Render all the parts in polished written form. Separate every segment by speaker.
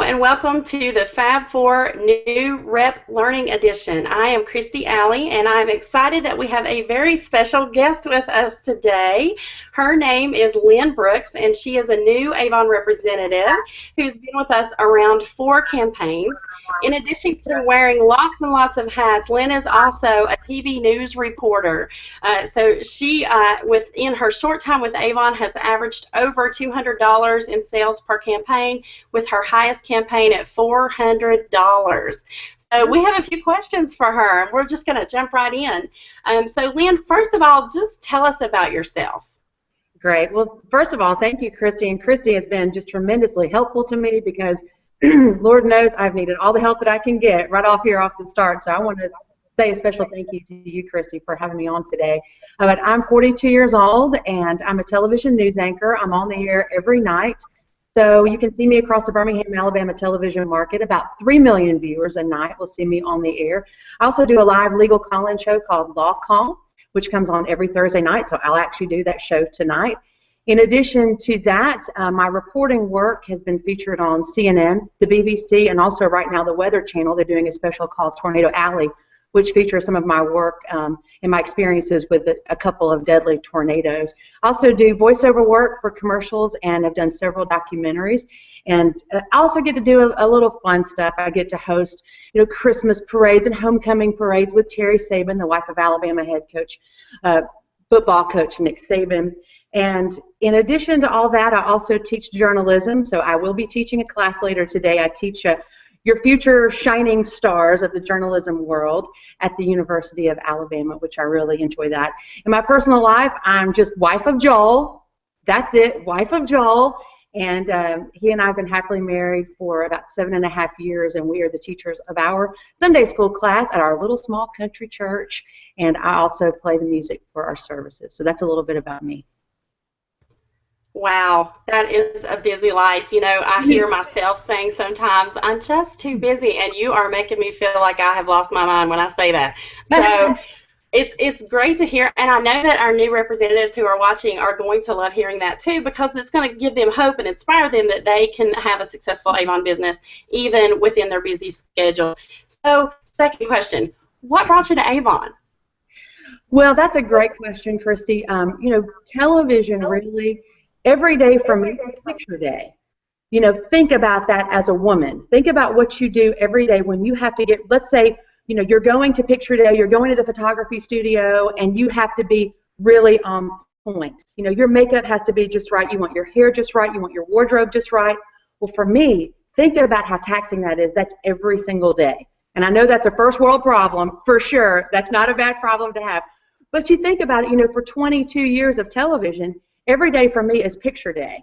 Speaker 1: and welcome to the Fab 4 New Rep Learning Edition. I am Christy Alley, and I'm excited that we have a very special guest with us today. Her name is Lynn Brooks, and she is a new Avon representative who's been with us around 4 campaigns. In addition to wearing lots and lots of hats, Lynn is also a TV news reporter. So she, within her short time with Avon, has averaged over $200 in sales per campaign, with her highest campaign at $400. So we have a few questions for her, and we're just going to jump right in. So Lynn, first of all, just tell us about yourself.
Speaker 2: Great. Well, first of all, thank you, Christy. And Christy has been just tremendously helpful to me because Lord knows I've needed all the help that I can get right off the start. So I want to say a special thank you to you, Christy, for having me on today. But I'm 42 years old, and I'm a television news anchor. I'm on the air every night. So you can see me across the Birmingham, Alabama television market. About 3 million viewers a night will see me on the air. I also do a live legal call-in show called Law Call, which comes on every Thursday night, so I'll actually do that show tonight. In addition to that, my reporting work has been featured on CNN, the BBC, and also right now the Weather Channel. They're doing a special called Tornado Alley, which features some of my work and my experiences with a couple of deadly tornadoes. I also do voiceover work for commercials, and I've done several documentaries. And I also get to do a little fun stuff. I get to host, Christmas parades and homecoming parades with Terry Saban, the wife of Alabama head coach, football coach Nick Saban. And in addition to all that, I also teach journalism. So I will be teaching a class later today. I teach your future shining stars of the journalism world at the University of Alabama, which I really enjoy that. In my personal life, I'm just wife of Joel. That's it, wife of Joel. And he and I have been happily married for about 7.5 years, and we are the teachers of our Sunday school class at our little small country church. And I also play the music for our services. So that's a little bit about me.
Speaker 1: Wow, that is a busy life. I hear myself saying sometimes, I'm just too busy, and you are making me feel like I have lost my mind when I say that. So it's great to hear, and I know that our new representatives who are watching are going to love hearing that too, because it's going to give them hope and inspire them that they can have a successful Avon business even within their busy schedule. So, second question, what brought you to Avon?
Speaker 2: Well, that's a great question, Christy. Television really... Every day for me is picture day. Think about that as a woman. Think about what you do every day when you have to get, let's say, you're going to picture day, you're going to the photography studio, and you have to be really on point. Your makeup has to be just right. You want your hair just right. You want your wardrobe just right. Well, for me, think about how taxing that is. That's every single day. And I know that's a first world problem, for sure. That's not a bad problem to have. But you think about it, for 22 years of television, every day for me is picture day,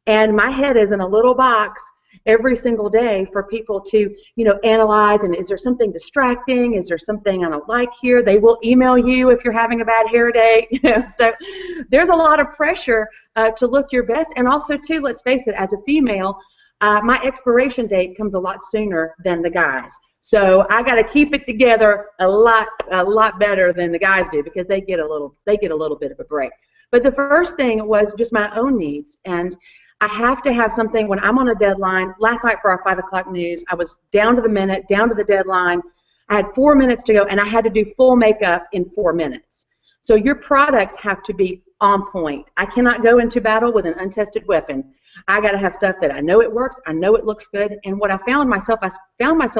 Speaker 2: and my head is in a little box every single day for people to, analyze, and is there something distracting? Is there something I don't like here? They will email you if you're having a bad hair day. So there's a lot of pressure to look your best, and also too, let's face it, as a female, my expiration date comes a lot sooner than the guys. So I got to keep it together a lot better than the guys do, because they get a little bit of a break. But the first thing was just my own needs, and I have to have something when I'm on a deadline. Last night for our 5 o'clock news, I was down to the minute, down to the deadline. I had 4 minutes to go, and I had to do full makeup in 4 minutes. So your products have to be on point. I cannot go into battle with an untested weapon. I got to have stuff that I know it works, I know it looks good, and what I found myself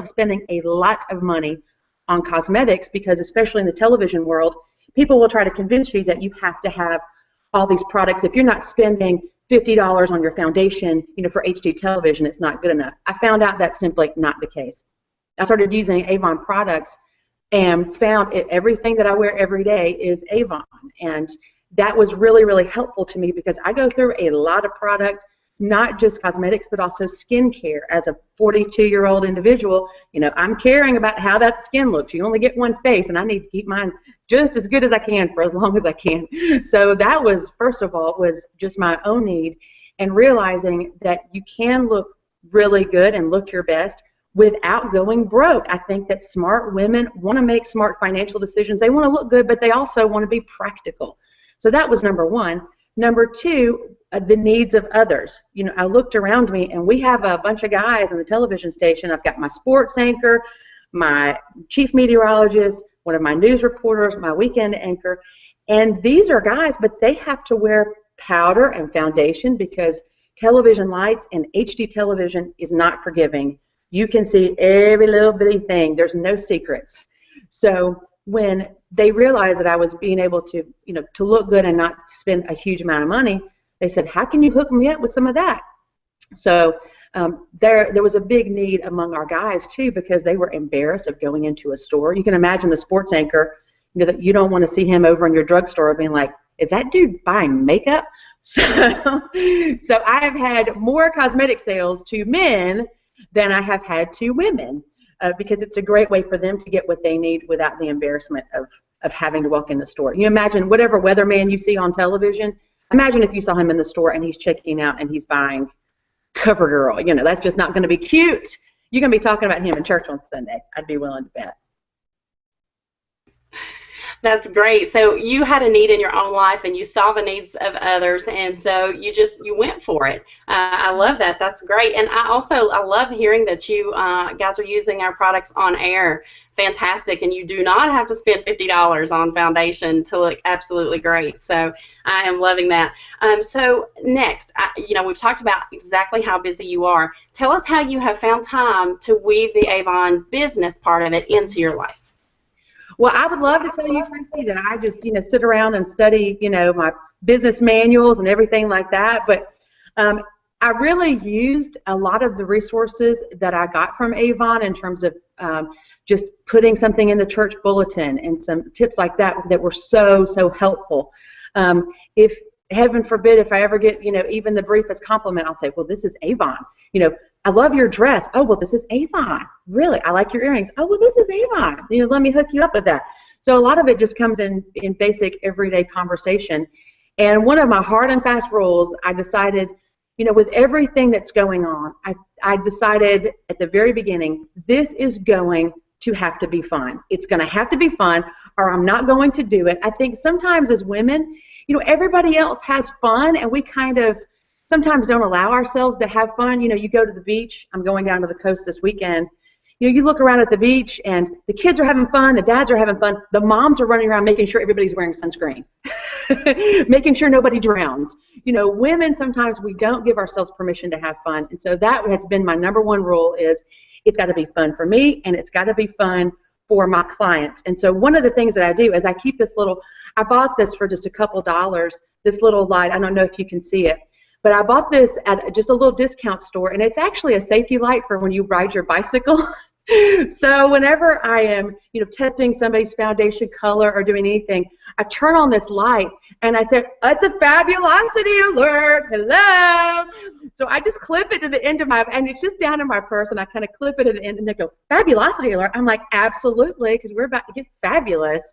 Speaker 2: spending a lot of money on cosmetics, because especially in the television world, people will try to convince you that you have to have all these products. If you're not spending $50 on your foundation, for HD television, it's not good enough. I found out that's simply not the case. I started using Avon products and found everything that I wear every day is Avon. And that was really, really helpful to me, because I go through a lot of product, not just cosmetics, but also skincare. As a 42-year-old individual, I'm caring about how that skin looks. You only get one face, and I need to keep mine just as good as I can for as long as I can. So that was, first of all, was just my own need, and realizing that you can look really good and look your best without going broke. I think that smart women want to make smart financial decisions. They want to look good, but they also want to be practical. So that was number one. Number two, the needs of others. You know, I looked around me, and we have a bunch of guys on the television station. I've got my sports anchor, my chief meteorologist, one of my news reporters, my weekend anchor, and these are guys, but they have to wear powder and foundation because television lights and HD television is not forgiving. You can see every little bitty thing. There's no secrets. So when they realized that I was being able to, you know, to look good and not spend a huge amount of money, they said, how can you hook me up with some of that? So there was a big need among our guys too, because they were embarrassed of going into a store. You can imagine the sports anchor, you know, that you don't want to see him over in your drugstore being like, is that dude buying makeup? So I have had more cosmetic sales to men than I have had to women, because it's a great way for them to get what they need without the embarrassment of having to walk in the store. You imagine whatever weatherman you see on television, imagine if you saw him in the store and he's checking out and he's buying CoverGirl. You know, that's just not going to be cute. You're going to be talking about him in church on Sunday. I'd be willing to bet.
Speaker 1: That's great. So you had a need in your own life, and you saw the needs of others, and so you went for it. I love that. That's great. And I love hearing that you guys are using our products on air. Fantastic. And you do not have to spend $50 on foundation to look absolutely great. So I am loving that. So next, you know, we've talked about exactly how busy you are. Tell us how you have found time to weave the Avon business part of it into your life.
Speaker 2: Well, I would love to tell you, Christy, that I just, you know, sit around and study, you know, my business manuals and everything like that. But I really used a lot of the resources that I got from Avon in terms of just putting something in the church bulletin and some tips like that that were so helpful. If heaven forbid, if I ever get, you know, even the briefest compliment, I'll say, well, this is Avon. You know, I love your dress. Oh, well, this is Avon. Really, I like your earrings. Oh, well, this is Avon. You know, let me hook you up with that. So a lot of it just comes in basic everyday conversation. And one of my hard and fast rules, I decided, you know, with everything that's going on, I decided at the very beginning, this is going to have to be fun. It's going to have to be fun, or I'm not going to do it. I think sometimes as women, you know, everybody else has fun, and we kind of sometimes don't allow ourselves to have fun. You know, you go to the beach. I'm going down to the coast this weekend. You know, you look around at the beach, and the kids are having fun, the dads are having fun, the moms are running around making sure everybody's wearing sunscreen, making sure nobody drowns. You know, women, sometimes we don't give ourselves permission to have fun, and so that has been my number one rule is it's got to be fun for me, and it's got to be fun for my clients. And so one of the things that I do is I keep this little, I bought this for just a couple dollars, this little light. I don't know if you can see it. But I bought this at just a little discount store, and it's actually a safety light for when you ride your bicycle. So whenever I am, you know, testing somebody's foundation color or doing anything, I turn on this light, and I say, it's a fabulosity alert, hello. So I just clip it to the end of my, and it's just down in my purse, and I kind of clip it at the end, and they go, fabulosity alert. I'm like, absolutely, because we're about to get fabulous.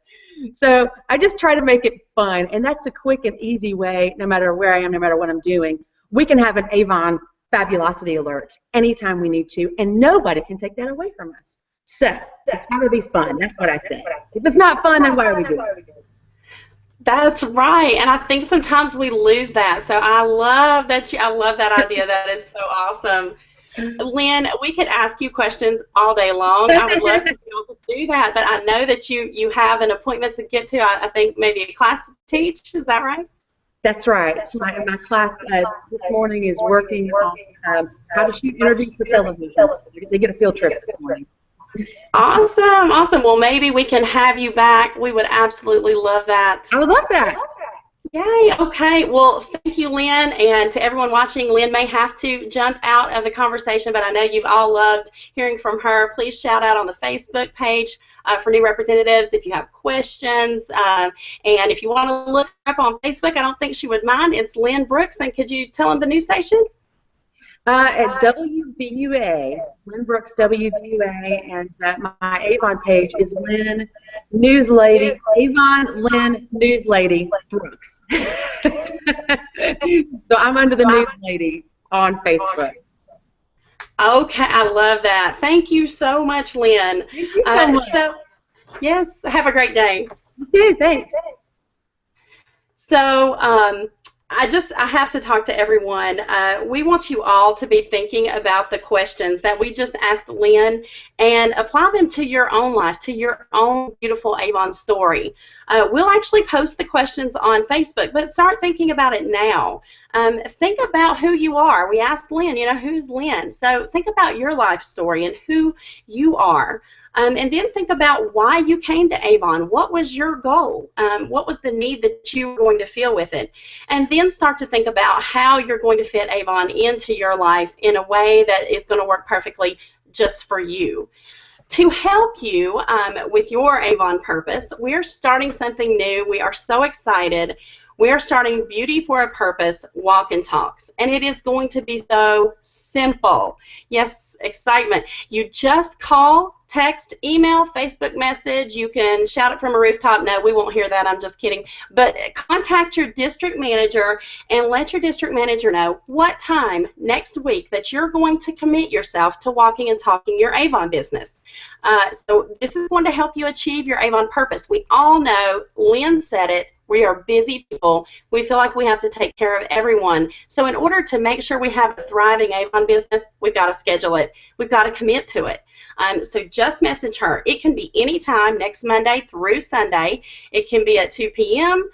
Speaker 2: So I just try to make it fun, and that's a quick and easy way, no matter where I am, no matter what I'm doing. We can have an Avon fabulosity alert anytime we need to, and nobody can take that away from us. So it's got to be fun. That's what I say. If it's not fun, then why are we doing it?
Speaker 1: That's right, and I think sometimes we lose that. So I love that. I love that idea. That is so awesome. Lynn, we could ask you questions all day long. I would love to be able to do that, but I know that you have an appointment to get to. I think maybe a class to teach. Is that right?
Speaker 2: That's right. My class this morning is working on how to shoot interviews for television. They get a field trip this morning.
Speaker 1: Awesome, awesome. Well, maybe we can have you back. We would absolutely love that.
Speaker 2: I would love that.
Speaker 1: Yay. Okay. Well, thank you, Lynn, and to everyone watching. Lynn may have to jump out of the conversation, but I know you've all loved hearing from her. Please shout out on the Facebook page for new representatives if you have questions. And if you want to look her up on Facebook, I don't think she would mind. It's Lynn Brooks. And could you tell them the news station?
Speaker 2: At WVUA, Lynn Brooks WVUA, and my Avon page is Lynn News Lady, Avon Lynn News Lady Brooks. So I'm under the News Lady on Facebook.
Speaker 1: Okay, I love that. Thank you so much, Lynn.
Speaker 2: Thank you so much.
Speaker 1: Yes, have a great day.
Speaker 2: You too, thanks.
Speaker 1: So, I have to talk to everyone. We want you all to be thinking about the questions that we just asked Lynn and apply them to your own life, to your own beautiful Avon story. We'll actually post the questions on Facebook, but start thinking about it now. Think about who you are. We asked Lynn, who's Lynn? So think about your life story and who you are. And then think about why you came to Avon. What was your goal? What was the need that you were going to fill with it? And then start to think about how you're going to fit Avon into your life in a way that is going to work perfectly just for you. To help you with your Avon purpose, we're starting something new. We are so excited. We are starting Beauty for a Purpose Walk and Talks, and it is going to be so simple. Yes, excitement. You just call, text, email, Facebook message. You can shout it from a rooftop. No, we won't hear that. I'm just kidding. But contact your district manager and let your district manager know what time next week that you're going to commit yourself to walking and talking your Avon business. So this is going to help you achieve your Avon purpose. We all know, Lynn said it, we are busy people. We feel like we have to take care of everyone. So in order to make sure we have a thriving Avon business, we've got to schedule it. We've got to commit to it. So just message her. It can be any time next Monday through Sunday. It can be at 2 p.m.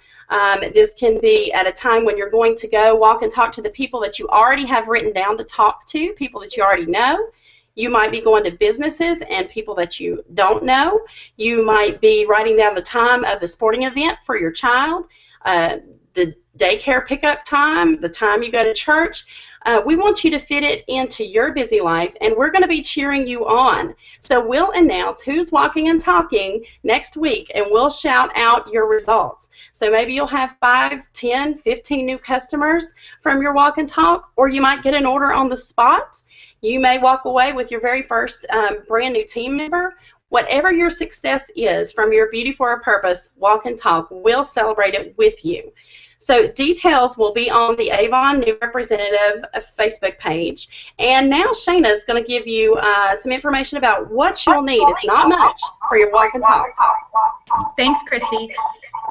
Speaker 1: This can be at a time when you're going to go walk and talk to the people that you already have written down to talk to, people that you already know. You might be going to businesses and people that you don't know. You might be writing down the time of the sporting event for your child, the daycare pickup time, the time you go to church. We want you to fit it into your busy life, and we're going to be cheering you on. So we'll announce who's walking and talking next week, and we'll shout out your results. So maybe you'll have 5, 10, 15 new customers from your walk and talk, or you might get an order on the spot. You may walk away with your very first brand new team member. Whatever your success is from your Beauty for a Purpose Walk and Talk, we'll celebrate it with you. So details will be on the Avon New Representative Facebook page. And now Shayna is going to give you some information about what you'll need. It's not much for your Walk and Talk.
Speaker 3: Thanks, Christy.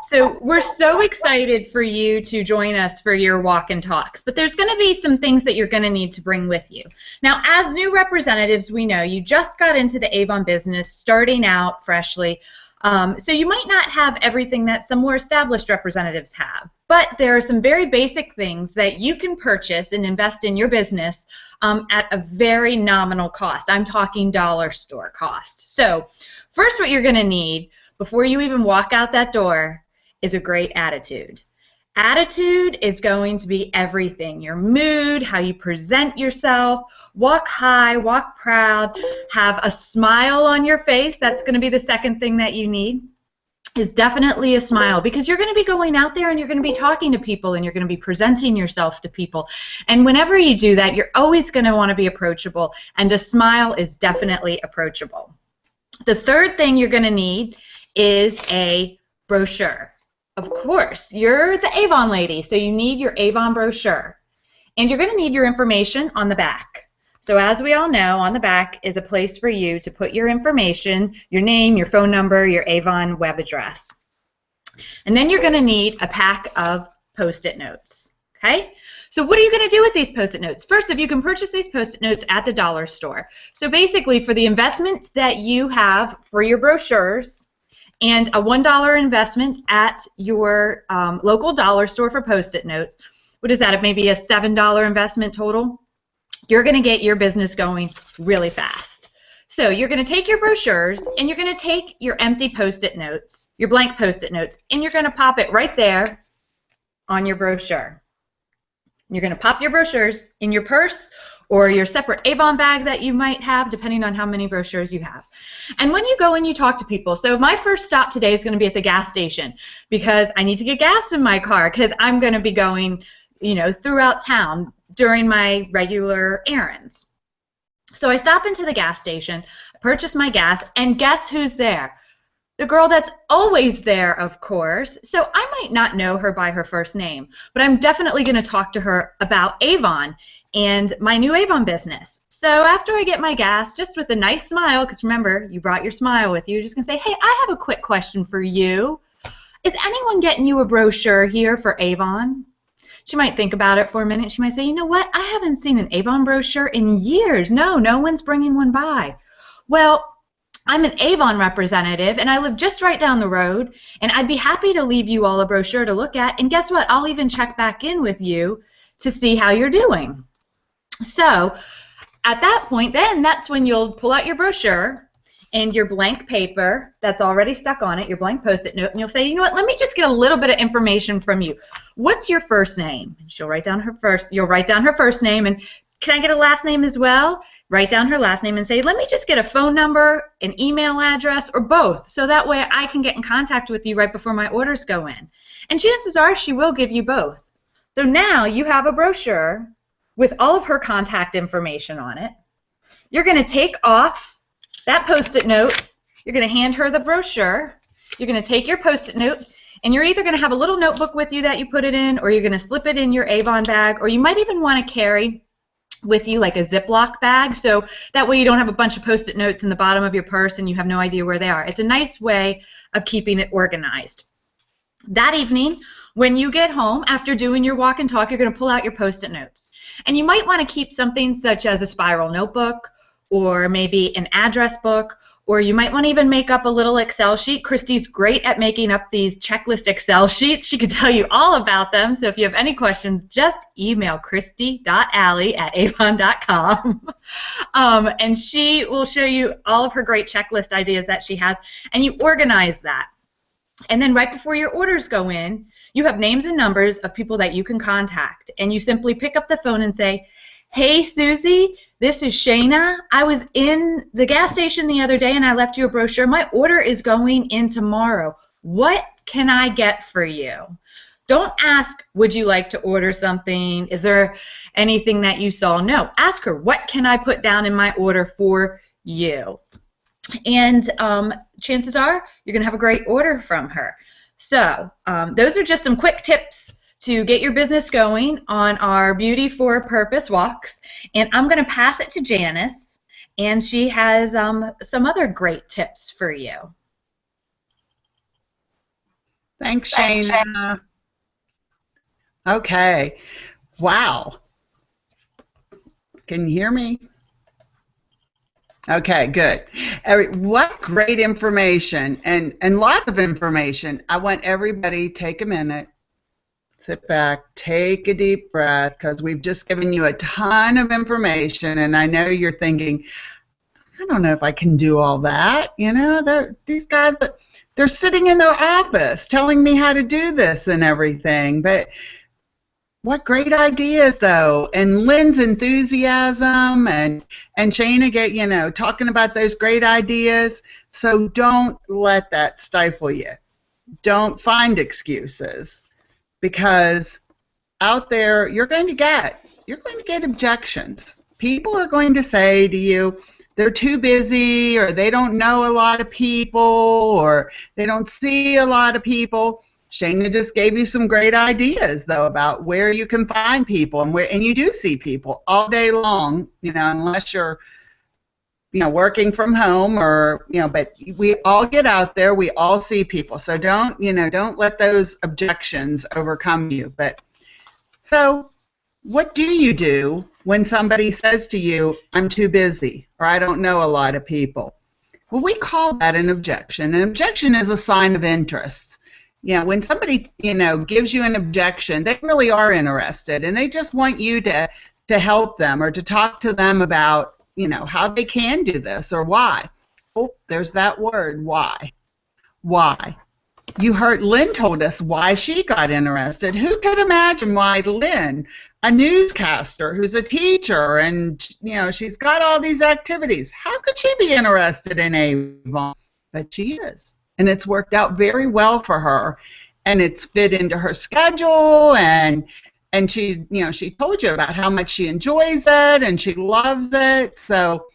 Speaker 3: So we're so excited for you to join us for your walk and talks, but there's going to be some things that you're going to need to bring with you. Now, as new representatives, we know you just got into the Avon business, starting out freshly, so you might not have everything that some more established representatives have, but there are some very basic things that you can purchase and invest in your business at a very nominal cost. I'm talking dollar store cost. So first, what you're going to need before you even walk out that door is a great attitude. Attitude is going to be everything. Your mood, how you present yourself, walk high, walk proud, have a smile on your face. That's going to be the second thing that you need, is definitely a smile, because you're going to be going out there and you're going to be talking to people and you're going to be presenting yourself to people. And whenever you do that, you're always going to want to be approachable, and a smile is definitely approachable. The third thing you're going to need is a brochure. Of course, you're the Avon lady, so you need your Avon brochure. And you're going to need your information on the back. So as we all know, on the back is a place for you to put your information, your name, your phone number, your Avon web address. And then you're going to need a pack of Post-it notes. Okay? So what are you going to do with these Post-it notes? First, if you can purchase these Post-it notes at the dollar store. So basically, for the investment that you have for your brochures, and a $1 investment at your local dollar store for Post-it notes, what is that? Maybe a $7 investment total? You're going to get your business going really fast. So you're going to take your brochures and you're going to take your empty Post-it notes, your blank Post-it notes, and you're going to pop it right there on your brochure. You're going to pop your brochures in your purse or your separate Avon bag that you might have, depending on how many brochures you have. And when you go and you talk to people, so my first stop today is going to be at the gas station, because I need to get gas in my car, because I'm going to be going, throughout town during my regular errands. So I stop into the gas station, purchase my gas, and guess who's there? The girl that's always there, of course. So I might not know her by her first name, but I'm definitely going to talk to her about Avon and my new Avon business. So after I get my gas, just with a nice smile, because remember, you brought your smile with you, you're just going to say, hey, I have a quick question for you. Is anyone getting you a brochure here for Avon? She might think about it for a minute. She might say, you know what? I haven't seen an Avon brochure in years. No, no one's bringing one by. Well, I'm an Avon representative, and I live just right down the road, and I'd be happy to leave you all a brochure to look at, and guess what? I'll even check back in with you to see how you're doing. So at that point, then that's when you'll pull out your brochure and your blank paper that's already stuck on it, your blank Post-it note, and you'll say, you know what, let me just get a little bit of information from you. What's your first name? And you'll write down her first name, and can I get a last name as well? Write down her last name and say, let me just get a phone number, an email address, or both, so that way I can get in contact with you right before my orders go in. And chances are she will give you both. So now you have a brochure with all of her contact information on it. You're going to take off that Post-it note. You're going to hand her the brochure. You're going to take your Post-it note, and you're either going to have a little notebook with you that you put it in, or you're going to slip it in your Avon bag, or you might even want to carry with you like a Ziploc bag, so that way you don't have a bunch of Post-it notes in the bottom of your purse and you have no idea where they are. It's a nice way of keeping it organized. That evening, when you get home, after doing your walk and talk, you're going to pull out your Post-it notes. And you might want to keep something such as a spiral notebook, or maybe an address book, or you might want to even make up a little Excel sheet. Christy's great at making up these checklist Excel sheets. She could tell you all about them. So if you have any questions, just email christy.alley@avon.com. And she will show you all of her great checklist ideas that she has, and you organize that. And then right before your orders go in, you have names and numbers of people that you can contact. And you simply pick up the phone and say, hey, Susie, this is Shayna. I was in the gas station the other day and I left you a brochure. My order is going in tomorrow. What can I get for you? Don't ask, would you like to order something? Is there anything that you saw? No. Ask her, what can I put down in my order for you? And chances are you're going to have a great order from her. So those are just some quick tips to get your business going on our Beauty for a Purpose walks. And I'm going to pass it to Janice, and she has some other great tips for you.
Speaker 4: Thanks, Shayna. Okay. Wow. Can you hear me? Okay, good. What great information, and lots of information. I want everybody to take a minute, sit back, take a deep breath, because we've just given you a ton of information, and I know you're thinking, I don't know if I can do all that. You know, these guys, they're sitting in their office telling me how to do this and everything, but what great ideas, though, and Lynn's enthusiasm and Shayna talking about those great ideas. So don't let that stifle you. Don't find excuses, because out there you're going to get objections. People are going to say to you, they're too busy, or they don't know a lot of people, or they don't see a lot of people. Shayna just gave you some great ideas, though, about where you can find people, and you do see people all day long, unless you're, working from home, or, but we all get out there, we all see people. So don't let those objections overcome you. But so what do you do when somebody says to you, I'm too busy, or I don't know a lot of people? Well, we call that an objection. An objection is a sign of interest. When somebody, gives you an objection, they really are interested, and they just want you to help them, or to talk to them about, how they can do this, or why. Oh, there's that word, why. Why? You heard Lynn told us why she got interested. Who could imagine why Lynn, a newscaster who's a teacher, and, she's got all these activities, how could she be interested in Avon? But she is. And it's worked out very well for her, and it's fit into her schedule, and she, she told you about how much she enjoys it and she loves it. So,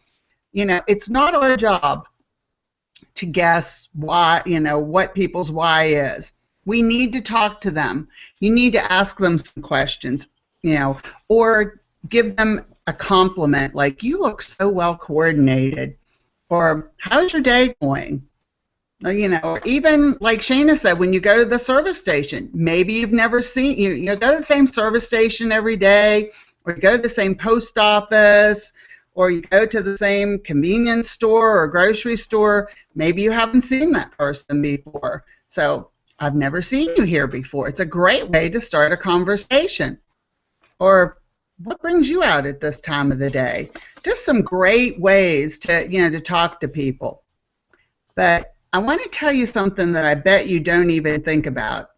Speaker 4: it's not our job to guess why, what people's why is. We need to talk to them. You need to ask them some questions, or give them a compliment, like, you look so well coordinated, or how's your day going? Or even like Shana said, when you go to the service station, maybe you've never seen, you go to the same service station every day, or you go to the same post office, or you go to the same convenience store or grocery store. Maybe you haven't seen that person before. So I've never seen you here before. It's a great way to start a conversation. Or what brings you out at this time of the day? Just some great ways to talk to people. But I want to tell you something that I bet you don't even think about.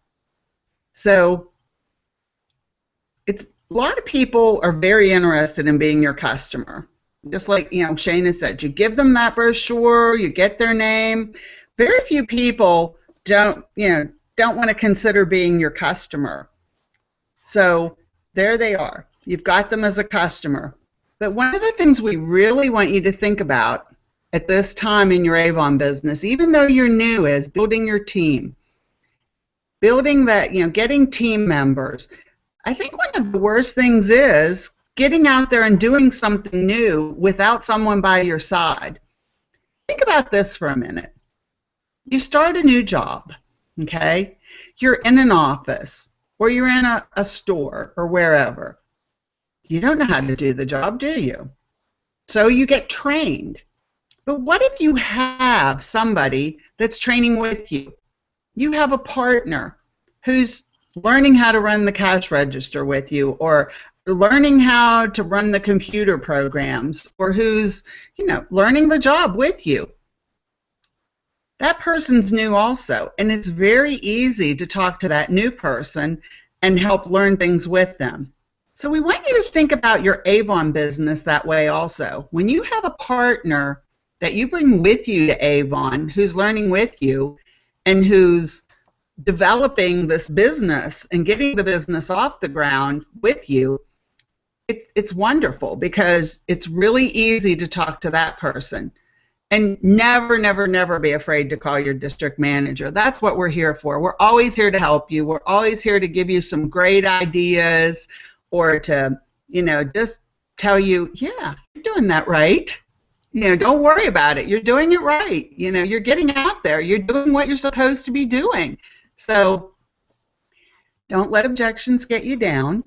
Speaker 4: So a lot of people are very interested in being your customer. Just like Shana said, you give them that brochure, you get their name. Very few people don't want to consider being your customer. So there they are. You've got them as a customer. But one of the things we really want you to think about at this time in your Avon business, even though you're new, is building your team. Building that, getting team members. I think one of the worst things is getting out there and doing something new without someone by your side. Think about this for a minute. You start a new job, okay? You're in an office, or you're in a store, or wherever. You don't know how to do the job, do you? So you get trained. But what if you have somebody that's training with you? You have a partner who's learning how to run the cash register with you, or learning how to run the computer programs, or who's, learning the job with you. That person's new also, and it's very easy to talk to that new person and help learn things with them. So we want you to think about your Avon business that way also. When you have a partner that you bring with you to Avon, who's learning with you and who's developing this business and getting the business off the ground with you, it's wonderful because it's really easy to talk to that person. And never, never, never be afraid to call your district manager. That's what we're here for. We're always here to help you. We're always here to give you some great ideas, or to, just tell you, yeah, you're doing that right. Don't worry about it. You're doing it right. You're getting out there. You're doing what you're supposed to be doing. So don't let objections get you down.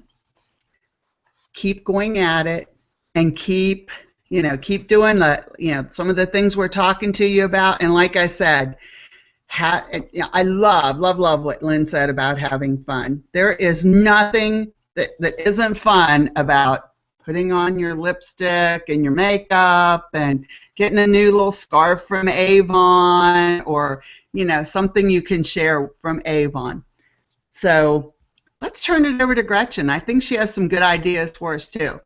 Speaker 4: Keep going at it, and keep doing some of the things we're talking to you about. And like I said, I love what Lynn said about having fun. There is nothing that isn't fun about putting on your lipstick and your makeup and getting a new little scarf from Avon, or something you can share from Avon. So let's turn it over to Gretchen. I think she has some good ideas for us too.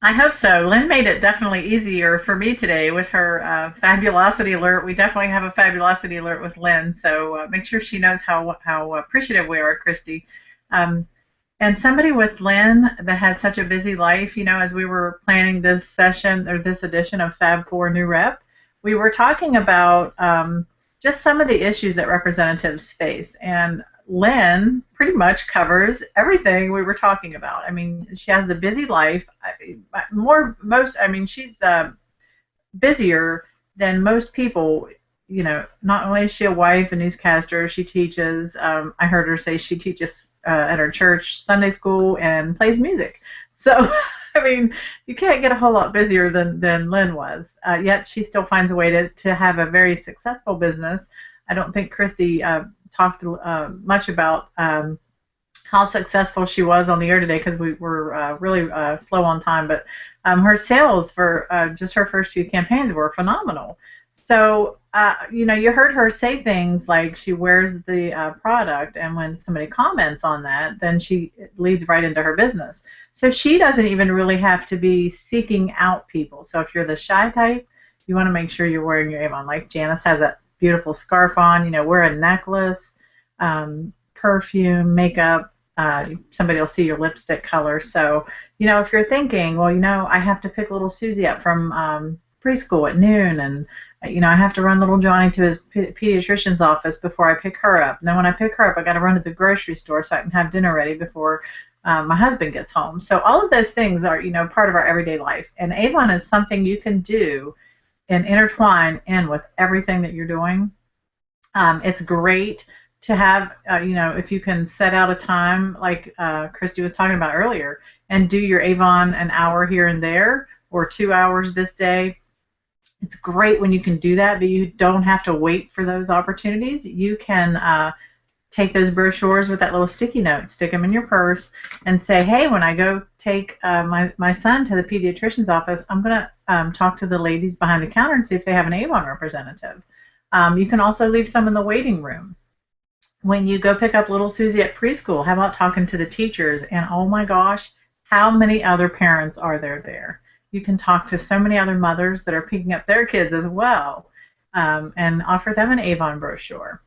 Speaker 5: I hope so. Lynn made it definitely easier for me today with her fabulosity alert. We definitely have a fabulosity alert with Lynn, so make sure she knows how appreciative we are, Christy. And somebody with Lynn that has such a busy life, as we were planning this session or this edition of Fab 4 New Rep, we were talking about just some of the issues that representatives face. And Lynn pretty much covers everything we were talking about. I mean, she has the busy life. She's busier than most people. Not only is she a wife, a newscaster, she teaches. I heard her say she teaches at her church Sunday school and plays music. So, I mean, you can't get a whole lot busier than Lynn was. Yet she still finds a way to have a very successful business. I don't think Christy talked much about how successful she was on the air today, because we were really slow on time. But her sales for just her first few campaigns were phenomenal. So, you heard her say things like she wears the product, and when somebody comments on that, then it leads right into her business. So she doesn't even really have to be seeking out people. So if you're the shy type, you want to make sure you're wearing your Avon. Like Janice has that beautiful scarf on, wear a necklace, perfume, makeup. Somebody will see your lipstick color. So, if you're thinking, well, I have to pick little Susie up from preschool at noon, and I have to run little Johnny to his pediatrician's office before I pick her up. And then when I pick her up, I got to run to the grocery store so I can have dinner ready before my husband gets home. So all of those things are, part of our everyday life. And Avon is something you can do and intertwine in with everything that you're doing. It's great to have, if you can set out a time like Christy was talking about earlier and do your Avon an hour here and there or 2 hours this day. It's great when you can do that, but you don't have to wait for those opportunities. You can take those brochures with that little sticky note, stick them in your purse, and say, hey, when I go take my son to the pediatrician's office, I'm going to talk to the ladies behind the counter and see if they have an Avon representative. You can also leave some in the waiting room. When you go pick up little Susie at preschool, how about talking to the teachers? And oh my gosh, how many other parents are there? You can talk to so many other mothers that are picking up their kids as well, and offer them an Avon brochure.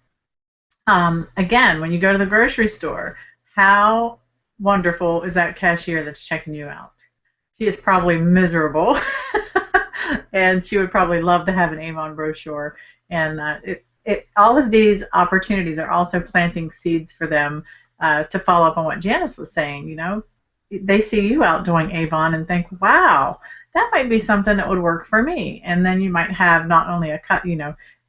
Speaker 5: Again, when you go to the grocery store, how wonderful is that cashier that's checking you out? She is probably miserable, and she would probably love to have an Avon brochure. And all of these opportunities are also planting seeds for them to follow up on what Janice was saying. They see you out doing Avon and think, wow, that might be something that would work for me. And then you might have not only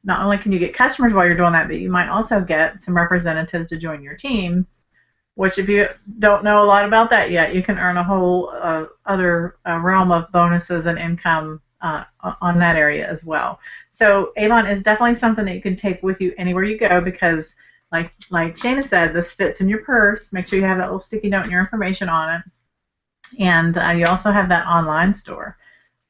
Speaker 5: not only can you get customers while you're doing that, but you might also get some representatives to join your team, which if you don't know a lot about that yet, you can earn a whole other realm of bonuses and income on that area as well. So Avon is definitely something that you can take with you anywhere you go because, like Shana said, this fits in your purse. Make sure you have that little sticky note and your information on it. And you also have that online store.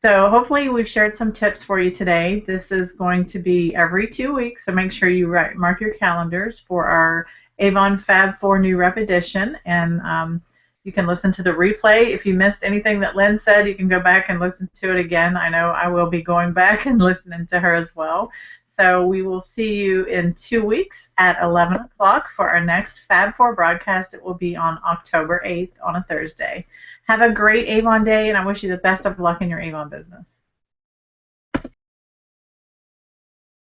Speaker 5: So hopefully we've shared some tips for you today. This is going to be every 2 weeks, so make sure you mark your calendars for our Avon Fab 4 New Rep Edition. And you can listen to the replay. If you missed anything that Lynn said, you can go back and listen to it again. I know I will be going back and listening to her as well. So we will see you in 2 weeks at 11 o'clock for our next Fab 4 broadcast. It will be on October 8th on a Thursday. Have a great Avon day, and I wish you the best of luck in your Avon business.